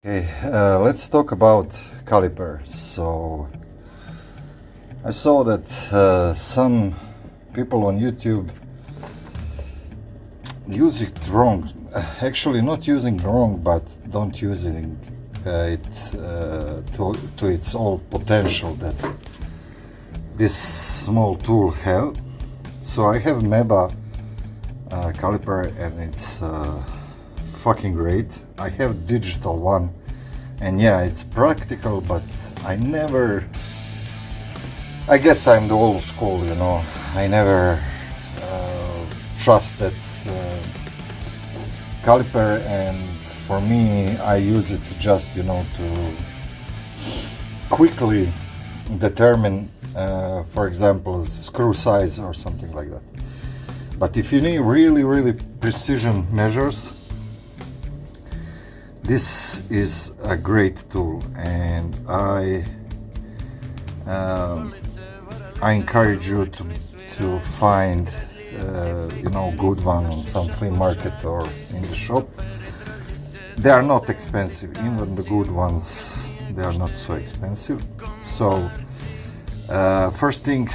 Okay, let's talk about Caliper. So I saw that some people on YouTube use it wrong. Actually, not using wrong, but don't using it to its all potential that this small tool have. So I have Meba caliper, and it's fucking great. I have digital one, and yeah, it's practical, but I guess I'm the old school, you know. I never trust that caliper, and for me, I use it just, you know, to quickly determine, for example, screw size or something like that. But if you need really precision measures, this is a great tool, and I encourage you to find you know, good one on some flea market or in the shop. They are not expensive, even the good ones, they are not so expensive. So first thing,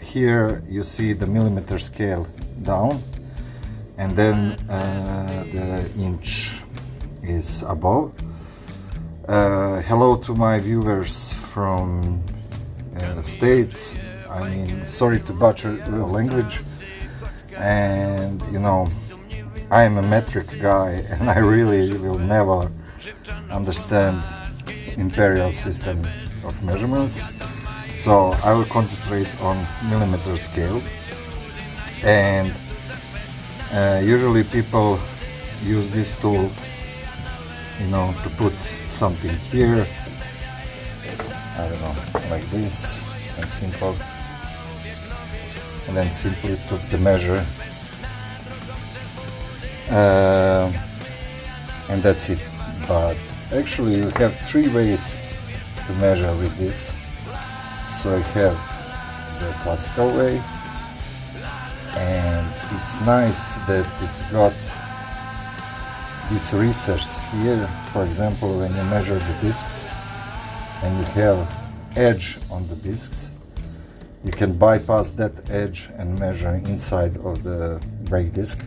here you see the millimeter scale down, and then the inch is above. Hello to my viewers from States. I mean, sorry to butcher the language, and you know, I am a metric guy, and I really will never understand imperial system of measurements, so I will concentrate on millimeter scale. And usually people use this tool, you know, to put something here, I don't know, like this, and simple, and then simply took the measure, and that's it. But actually you have three ways to measure with this. So you have the classical way, and it's nice that it's got these recesses here. For example, when you measure the discs and you have edge on the discs, you can bypass that edge and measure inside of the brake disc.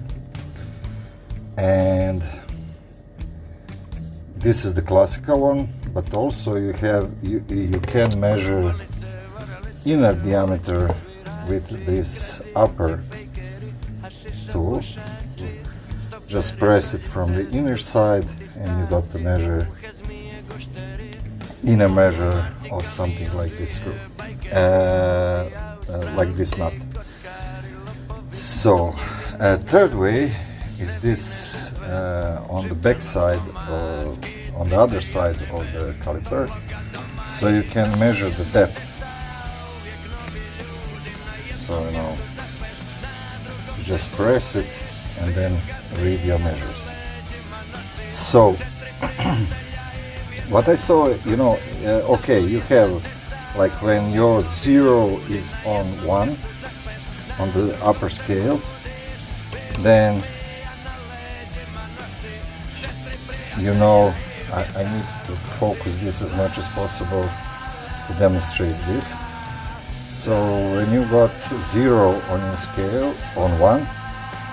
And this is the classical one, but also you can measure inner diameter with this upper tool. Just press it from the inner side, and you got the inner measure of something like this screw, like this nut. So third way is this on the back side, on the other side of the caliper, so you can measure the depth. So, you know, just press it and then read your measures. So what I saw, you know, okay, you have, like, when your 0 is on 1 on the upper scale, then you know, I need to focus this as much as possible to demonstrate this. So when you got 0 on your scale on 1,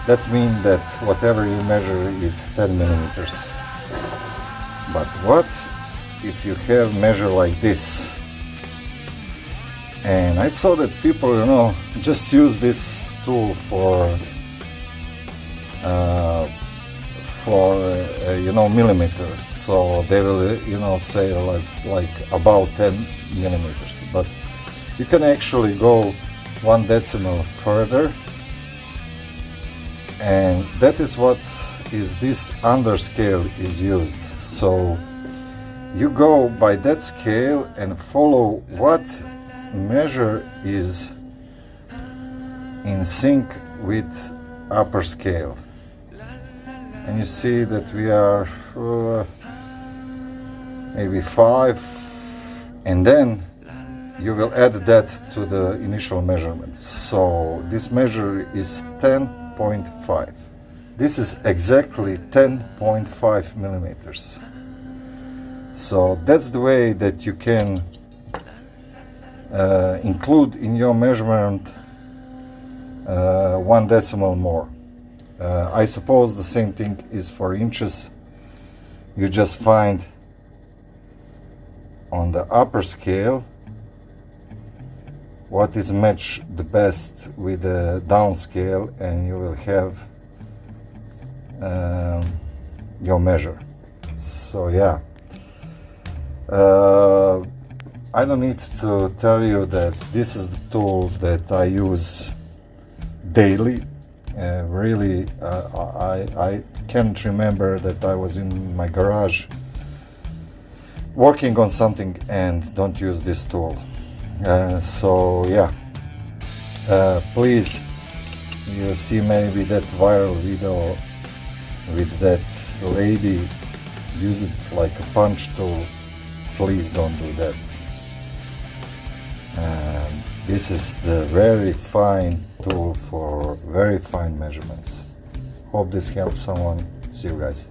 that means that whatever you measure is 10 millimeters. But what if you have measure like this? And I saw that people, you know, just use this tool for you know, millimeter. So they will, you know, say like about 10 millimeters. But you can actually go 1 decimal further, and that is what is this underscale is used. So you go by that scale and follow what measure is in sync with upper scale, and you see that we are maybe 5, and then you will add that to the initial measurements. So this measure is 10.5. This is exactly 10.5 millimeters. So that's the way that you can include in your measurement 1 decimal more. I suppose the same thing is for inches. You just find on the upper scale what is match the best with the down scale, and you will have your measure. So yeah, I don't need to tell you that this is the tool that I use daily. Really, I can't remember that I was in my garage working on something and don't use this tool. So yeah, please, you see maybe that viral video with that lady use it like a punch tool. Please don't do that. This is the very fine tool for very fine measurements. Hope this helps someone. See you guys.